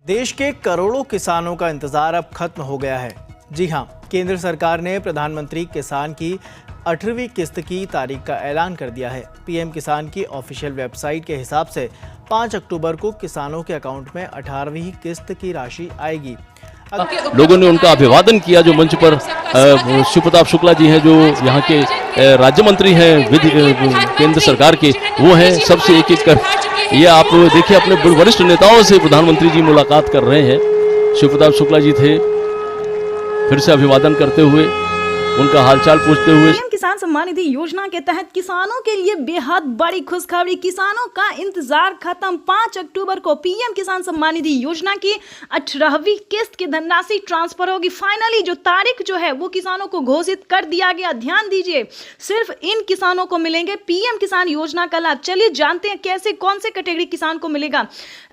देश के करोड़ों किसानों का इंतजार अब खत्म हो गया है। जी हां, केंद्र सरकार ने प्रधानमंत्री किसान की 18वीं किस्त की तारीख का ऐलान कर दिया है। पीएम किसान की ऑफिशियल वेबसाइट के हिसाब से 5 अक्टूबर को किसानों के अकाउंट में 18वीं किस्त की राशि आएगी। लोगों ने उनका अभिवादन किया। जो मंच पर शिव प्रताप शुक्ला जी हैं, जो यहाँ के राज्य मंत्री हैं केंद्र सरकार के, वो हैं सबसे एक एक कर ये आप देखिए अपने वरिष्ठ नेताओं से प्रधानमंत्री जी मुलाकात कर रहे हैं। शिव प्रताप शुक्ला जी थे, फिर से अभिवादन करते हुए, उनका हालचाल पूछते हुए। पीएम किसान सम्मान निधि योजना के तहत किसानों के लिए बेहद बड़ी खुशखबरी। किसानों का इंतजार खत्म। 5 अक्टूबर को पीएम किसान सम्मान निधि योजना की 18वीं किस्त की धनराशि ट्रांसफर होगी। फाइनली जो तारीख जो है वो किसानों को घोषित कर दिया गया। ध्यान दीजिए, सिर्फ इन किसानों को मिलेंगे पीएम किसान योजना का लाभ। चलिए जानते हैं कैसे, कौन से कैटेगरी किसान को मिलेगा।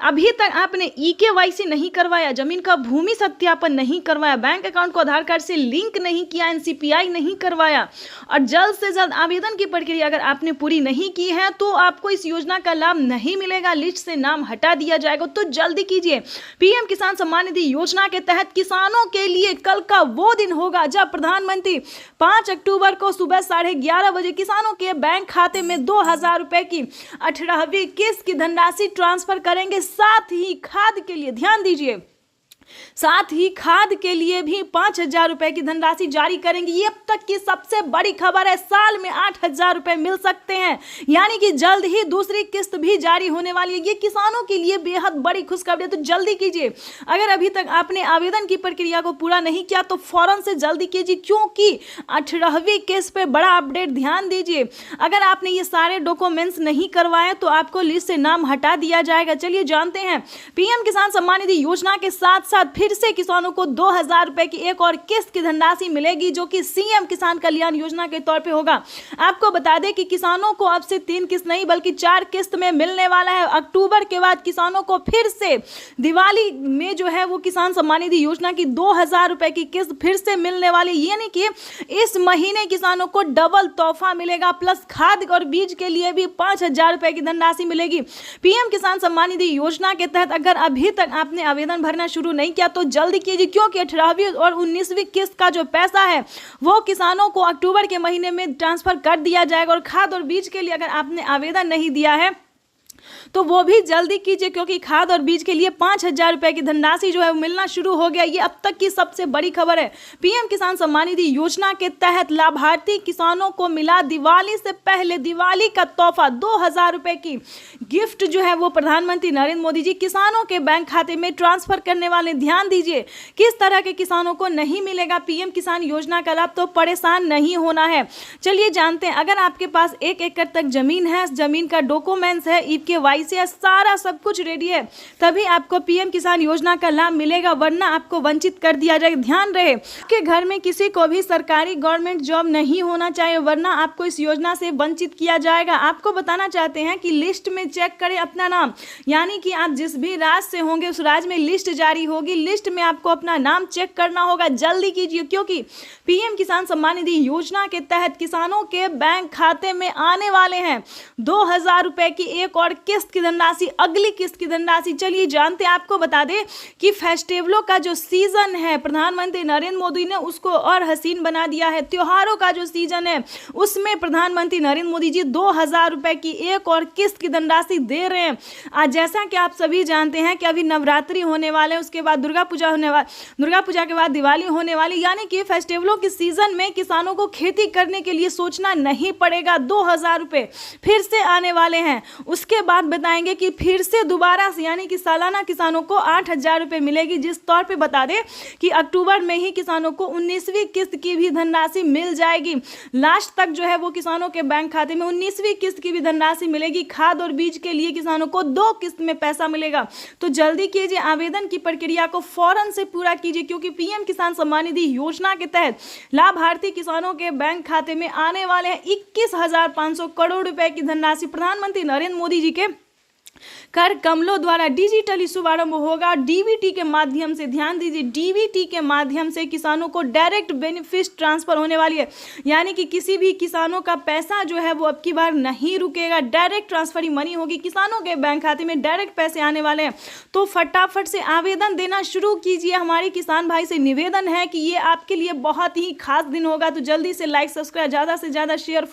अभी तक आपने EKYC नहीं करवाया, जमीन का भूमि सत्यापन नहीं करवाया, बैंक अकाउंट को आधार कार्ड से लिंक नहीं किया, NCPI नहीं करवाया और जल्द से जल्द आवेदन की प्रक्रिया अगर आपने पूरी नहीं की है तो आपको इस योजना का लाभ नहीं मिलेगा, लिस्ट से नाम हटा दिया जाएगा। तो जल्दी कीजिए। पीएम किसान सम्मान निधि योजना के तहत किसानों के लिए कल का वो दिन होगा जब प्रधानमंत्री 5 अक्टूबर को सुबह 11:30 बजे किसानों के बैंक खाते में 2000 रुपए की 18वीं किस्त की धनराशि ट्रांसफर करेंगे। साथ ही खाद के लिए ध्यान दीजिए, साथ ही खाद के लिए भी 5000 रुपए की धनराशि जारी करेंगे। ये अब तक की सबसे बड़ी खबर है। साल में 8000 रुपए मिल सकते हैं, यानी कि जल्द ही दूसरी किस्त भी जारी होने वाली है। ये किसानों के लिए बेहद बड़ी खुशखबरी है, तो जल्दी कीजिए। अगर अभी तक आपने आवेदन की प्रक्रिया को पूरा नहीं किया तो फौरन से जल्दी कीजिए, क्योंकि 18वीं किस्त पे बड़ा अपडेट। ध्यान दीजिए, अगर आपने ये सारे डॉक्यूमेंट्स नहीं करवाए तो आपको लिस्ट से नाम हटा दिया जाएगा। चलिए जानते हैं, पीएम किसान सम्मान निधि योजना के साथ साथ फिर से किसानों को 2000 रुपए की एक और किस्त की धनराशि मिलेगी, जो कि सीएम किसान कल्याण योजना के तौर पे होगा। आपको बता दें कि किसानों को अब से 3 किस्त नहीं बल्कि 4 किस्त में मिलने वाला है। अक्टूबर के बाद किसानों को फिर से दिवाली में जो है वो किसान सम्मान निधि योजना की 2000 रुपए की किस्त फिर से मिलने वाली, यानी कि इस महीने किसानों को डबल तोहफा मिलेगा। प्लस खाद और बीज के लिए भी 5000 रुपए की धनराशि मिलेगी। पीएम किसान सम्मान निधि योजना के तहत अगर अभी तक आपने आवेदन भरना शुरू नहीं किया तो जल्दी कीजिए, क्योंकि 18वीं और 19वीं किस्त का जो पैसा है वो किसानों को अक्टूबर के महीने में ट्रांसफर कर दिया जाएगा। और खाद और बीज के लिए अगर आपने आवेदन नहीं दिया है तो वो भी जल्दी कीजिए, क्योंकि खाद और बीज के लिए 5000 रुपए की धनराशि जो है मिलना शुरू हो गया। ये अब तक की सबसे बड़ी खबर है। पीएम किसान सम्मान निधि योजना के तहत लाभार्थी किसानों को मिला दिवाली से पहले दिवाली का तोहफा 2000 रुपए की गिफ्ट जो है वो प्रधानमंत्री नरेंद्र मोदी जी किसानों के बैंक खाते में ट्रांसफर करने वाले। ध्यान दीजिए, किस तरह के किसानों को नहीं मिलेगा पीएम किसान योजना का लाभ, तो परेशान नहीं होना है। चलिए जानते हैं, अगर आपके पास 1 एकड़ तक जमीन है, जमीन का डॉक्यूमेंट्स है, EKYC से सारा सब कुछ रेडी है, तभी आपको पीएम किसान योजना का लाभ मिलेगा, वरना आपको वंचित कर दिया जाएगा। ध्यान रहे कि घर में किसी को भी सरकारी गवर्नमेंट जॉब नहीं होना चाहिए, वरना आपको इस योजना से वंचित किया जाएगा। आपको बताना चाहते हैं कि लिस्ट में चेक करें अपना नाम, यानी कि आप जिस भी राज्य से होंगे उस राज्य में लिस्ट जारी होगी, लिस्ट में आपको अपना नाम चेक करना होगा। जल्दी कीजिए, क्योंकि पीएम किसान सम्मान निधि योजना के तहत किसानों के बैंक खाते में आने वाले हैं 2000 रुपए की एक और किस्त की धनराशि, अगली किस्त की धनराशि। चलिए जानते हैं, आपको बता दें कि फेस्टिवलों का जो सीजन है प्रधानमंत्री नरेंद्र मोदी ने उसको और हसीन बना दिया है। त्योहारों का जो सीजन है उसमें प्रधानमंत्री नरेंद्र मोदी जी 2000 रुपए की एक और किस्त की धनराशि दे रहे हैं। आज जैसा कि आप सभी जानते हैं कि अभी नवरात्रि होने वाले हैं, उसके बाद दुर्गा पूजा होने वाली, दुर्गा पूजा के बाद दिवाली होने वाली, यानी कि फेस्टिवलों के सीजन में किसानों को खेती करने के लिए सोचना नहीं पड़ेगा। 2000 रुपए फिर से आने वाले हैं। उसके बाद बताएंगे कि फिर से दोबारा से, यानी कि सालाना किसानों को 8000 रुपए मिलेगी। जिस तौर पे बता दें कि अक्टूबर में ही किसानों को 19वीं किस्त की भी धनराशि मिल जाएगी। लास्ट तक जो है वो किसानों के बैंक खाते में 19वीं किस्त की भी धनराशि मिलेगी। खाद और बीज के लिए किसानों को 2 किस्त में पैसा मिलेगा। तो जल्दी कीजिए, आवेदन की प्रक्रिया को फौरन से पूरा कीजिए, क्योंकि पीएम किसान सम्मान निधि योजना के तहत लाभार्थी किसानों के बैंक खाते में आने वाले हैं 21,500 करोड़ रुपए की धनराशि। प्रधानमंत्री नरेंद्र मोदी जी के कर कमलों द्वारा डिजिटली शुभारंभ होगा डीबीटी के माध्यम से। ध्यान दीजिए, डीबीटी के माध्यम से किसानों को डायरेक्ट बेनिफिट ट्रांसफर होने वाली है, यानी कि किसी भी किसानों का पैसा जो है वो अब की बार नहीं रुकेगा, डायरेक्ट ट्रांसफर ही मनी होगी, किसानों के बैंक खाते में डायरेक्ट पैसे आने वाले हैं। तो फटाफट से आवेदन देना शुरू कीजिए। हमारे किसान भाई से निवेदन है कि ये आपके लिए बहुत ही खास दिन होगा, तो जल्दी से लाइक, सब्सक्राइब, ज़्यादा से ज़्यादा शेयर